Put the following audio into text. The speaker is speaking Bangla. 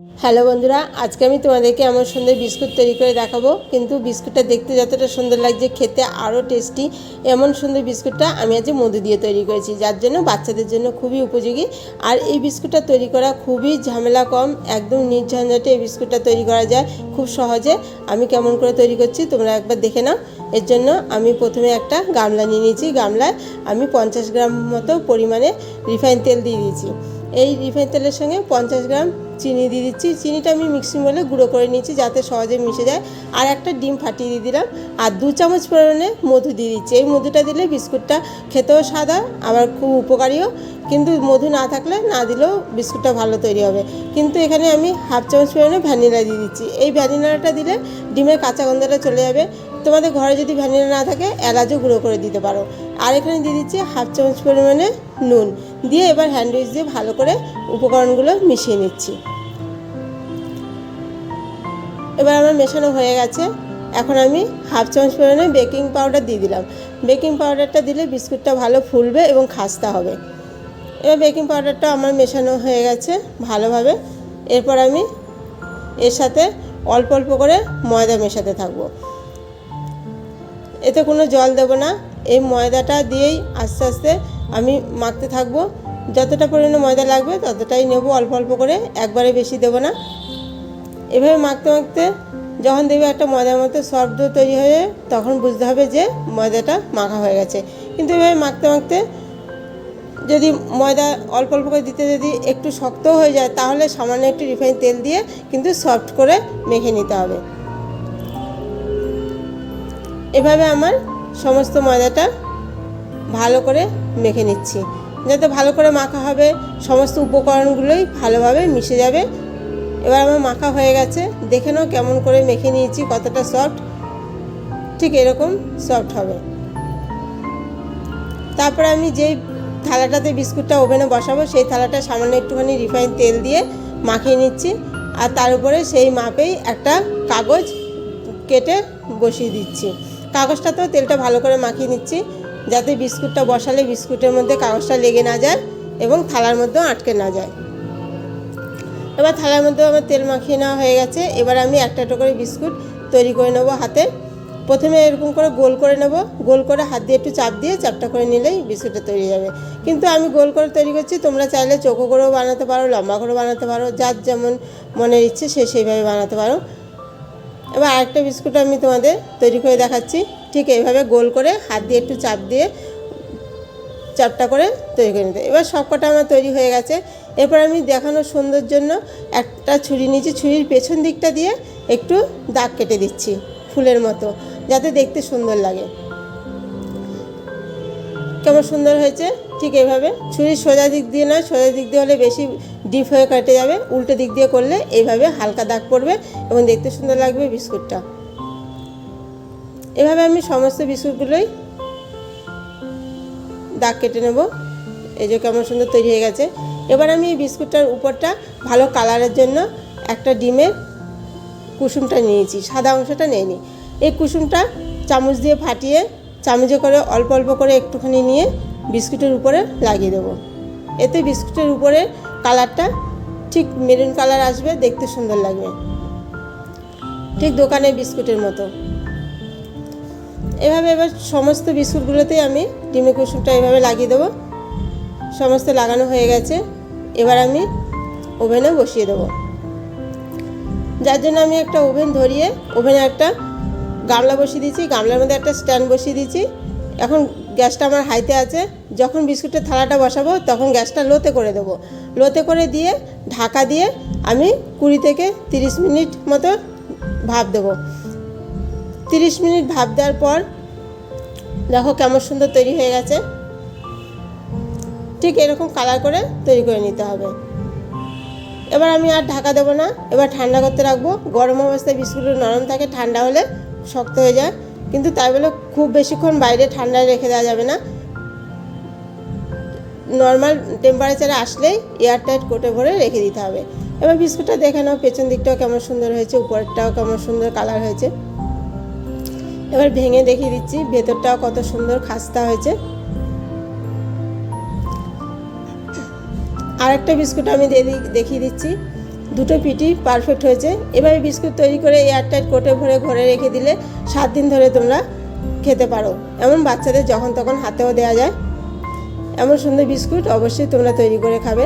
হ্যালো বন্ধুরা, আজকে আমি তোমাদেরকে এমন সুন্দর বিস্কুট তৈরি করে দেখাবো। কিন্তু বিস্কুটটা দেখতে যতটা সুন্দর লাগছে, খেতে আরও টেস্টি। এমন সুন্দর বিস্কুটটা আমি আজ মধু দিয়ে তৈরি করেছি, যার জন্য বাচ্চাদের জন্য খুবই উপযোগী। আর এই বিস্কুটটা তৈরি করা খুবই ঝামেলা কম, একদম নির্ঝঞ্ঝাটে এই বিস্কুটটা তৈরি করা যায় খুব সহজে। আমি কেমন করে তৈরি করছি তোমরা একবার দেখে নাও। এর জন্য আমি প্রথমে একটা গামলা নিয়ে নিয়েছি। গামলায় আমি 50 গ্রাম মতো পরিমাণে রিফাইন তেল দিয়ে দিয়েছি। এই রিফাইন তেলের সঙ্গে 50 গ্রাম চিনি দিয়ে দিচ্ছি। চিনিটা আমি মিক্সিং বলে গুঁড়ো করে নিয়েছি যাতে সহজে মিশে যায়। আর একটা ডিম ফাটিয়ে দিয়ে দিলাম, আর 2 চামচ পরিমাণে মধু দিয়ে দিচ্ছি। এই মধুটা দিলে বিস্কুটটা খেতেও সাদা, আবার খুব উপকারীও। কিন্তু মধু না থাকলে না দিলেও বিস্কুটটা ভালো তৈরি হবে। কিন্তু এখানে আমি 1/2 চামচ পরিমাণে ভ্যানিলা দিয়ে দিচ্ছি। এই ভ্যানিলাটা দিলে ডিমের কাঁচা গন্ধটা চলে যাবে। তোমাদের ঘরে যদি ভ্যানিলা না থাকে এলাচও গুঁড়ো করে দিতে পারো। আর এখানে দিয়ে দিচ্ছি 1/2 চামচ পরিমাণে নুন দিয়ে এবার হ্যান্ড উইচ দিয়ে ভালো করে উপকরণগুলো মিশিয়ে নিচ্ছি। এবার আমার মেশানো হয়ে গেছে। এখন আমি 1/2 চামচ পরিমাণে বেকিং পাউডার দিয়ে দিলাম। বেকিং পাউডারটা দিলে বিস্কুটটা ভালো ফুলবে এবং খাস্তা হবে। এবার বেকিং পাউডারটা আমার মেশানো হয়ে গেছে ভালোভাবে। এরপর আমি এর সাথে অল্প অল্প করে ময়দা মেশাতে থাকবো। এতে কোনো জল দেব না, এই ময়দাটা দিয়েই আস্তে আস্তে আমি মাখতে থাকবো। যতটা পরিমাণে ময়দা লাগবে ততটাই নেব, অল্প অল্প করে, একবারে বেশি দেব না। এভাবে মাখতে মাখতে যখন দেখবে একটা ময়দার মতো সফট ডো তৈরি হয়ে, তখন বুঝতে হবে যে ময়দাটা মাখা হয়ে গেছে। কিন্তু এভাবে মাখতে মাখতে যদি ময়দা অল্প অল্প করে দিতে যদি একটু শক্ত হয়ে যায়, তাহলে সামান্য একটু রিফাইন তেল দিয়ে কিন্তু সফট করে মেখে নিতে হবে। এভাবে আমার সমস্ত ময়দাটা ভালো করে মেখে নিচ্ছি। যাতে ভালো করে মাখা হবে, সমস্ত উপকরণগুলোই ভালোভাবে মিশে যাবে। এবার আমার মাখা হয়ে গেছে, দেখে নাও কেমন করে মেখে নিয়েছি, কতটা সফট। ঠিক এরকম সফট হবে। তারপরে আমি যেই থালাটাতে বিস্কুটটা ওভেনে বসাবো, সেই থালাটা সামান্য একটুখানি রিফাইন তেল দিয়ে মাখিয়ে নিচ্ছি। আর তার উপরে সেই মাপেই একটা কাগজ কেটে বসিয়ে দিচ্ছি। কাগজটাতেও তেলটা ভালো করে মাখিয়ে নিচ্ছি, যাতে বিস্কুটটা বসালে বিস্কুটের মধ্যে কাগজটা লেগে না যায় এবং থালার মধ্যেও আটকে না যায়। এবার থালার মধ্যেও আমার তেল মাখিয়ে নেওয়া হয়ে গেছে। এবার আমি একটা একটা করে বিস্কুট তৈরি করে নেব হাতে। প্রথমে এরকম করে গোল করে নেব, গোল করে হাত দিয়ে একটু চাপ দিয়ে চ্যাপটা করে নিলেই বিস্কুটটা তৈরি যাবে। কিন্তু আমি গোল করে তৈরি করছি, তোমরা চাইলে চৌকো করেও বানাতে পারো, লম্বা করেও বানাতে পারো, যার যেমন মনের ইচ্ছে সে সেইভাবে বানাতে পারো। এবার আরেকটা বিস্কুট আমি তোমাদের তৈরি করে দেখাচ্ছি। ঠিক এইভাবে গোল করে হাত দিয়ে একটু চাপ দিয়ে চ্যাপটা করে তৈরি করে নিতে। এবার সবকটা আমার তৈরি হয়ে গেছে। এরপর আমি দেখানোর সুন্দর জন্য একটা ছুরি নিয়েছি, ছুরির পেছন দিকটা দিয়ে একটু দাগ কেটে দিচ্ছি ফুলের মতো, যাতে দেখতে সুন্দর লাগে। কেমন সুন্দর হয়েছে। ঠিক এইভাবে ছুরির সোজা দিক দিয়ে নয়, সোজা দিক দিয়ে হলে বেশি ডিপ হয়ে কেটে যাবে, উল্টো দিক দিয়ে করলে এইভাবে হালকা দাগ পড়বে এবং দেখতে সুন্দর লাগবে বিস্কুটটা। এভাবে আমি সমস্ত বিস্কুটগুলোই দাগ কেটে নেব। এই যে কেমন সুন্দর তৈরি হয়ে গেছে। এবার আমি এই বিস্কুটটার উপরটা ভালো কালারের জন্য একটা ডিমের কুসুমটা নিয়েছি, সাদা অংশটা নিইনি। এই কুসুমটা চামচ দিয়ে ফাটিয়ে চামচে করে অল্প অল্প করে একটুখানি নিয়ে বিস্কুটের উপরে লাগিয়ে দেবো। এতে বিস্কুটের উপরে কালারটা ঠিক মেরুন কালার আসবে, দেখতে সুন্দর লাগবে, ঠিক দোকানের বিস্কুটের মতো। এভাবে এবার সমস্ত বিস্কুটগুলোতেই আমি ডিমের কুসুমটা এভাবে লাগিয়ে দেবো। সমস্ত লাগানো হয়ে গেছে। এবার আমি ওভেনে বসিয়ে দেবো, যার জন্য আমি একটা ওভেন ধরিয়ে ওভেনে একটা গামলা বসিয়ে দিয়েছি। গামলার মধ্যে একটা স্ট্যান্ড বসিয়ে দিয়েছি। এখন গ্যাসটা আমার হাইতে আছে। যখন বিস্কুটের থালাটা বসাবো তখন গ্যাসটা লোতে করে দেবো। লোতে করে দিয়ে ঢাকা দিয়ে আমি 20 থেকে 30 মিনিট মতো ভাপ দেবো। 30 মিনিট ভাপ দেওয়ার পর দেখো কেমন সুন্দর তৈরি হয়ে গেছে। ঠিক এরকম কালার করে তৈরি করে নিতে হবে। এবার আমি আর ঢাকা দেবো না, এবার ঠান্ডা করতে রাখবো। গরম অবস্থায় বিস্কুটগুলো নরম থাকে, ঠান্ডা হলে শক্ত হয়ে যায়। কিন্তু তাই বলে খুব বেশিক্ষণ বাইরে ঠান্ডায় রেখে দেওয়া যাবে না। নর্মাল টেম্পারেচারে আসলেই এয়ারটাইট কোটে ভরে রেখে দিতে হবে। এবার বিস্কুটটা দেখে নাও, পেছন দিকটাও কেমন সুন্দর হয়েছে, উপরটাও কেমন সুন্দর কালার হয়েছে। এবার ভেঙে দেখিয়ে দিচ্ছি ভেতরটাও কত সুন্দর খাস্তা হয়েছে। আরেকটা বিস্কুট আমি দেখিয়ে দিচ্ছি। দুটো পিঠই পারফেক্ট হয়েছে। এভাবে বিস্কুট তৈরি করে এয়ারটাইট কোটে ভরে ঘরে রেখে দিলে 7 দিন ধরে তোমরা খেতে পারো। এমন বাচ্চাদের যখন তখন হাতেও দেওয়া যায়। এমন সুন্দর বিস্কুট অবশ্যই তোমরা তৈরি করে খাবে।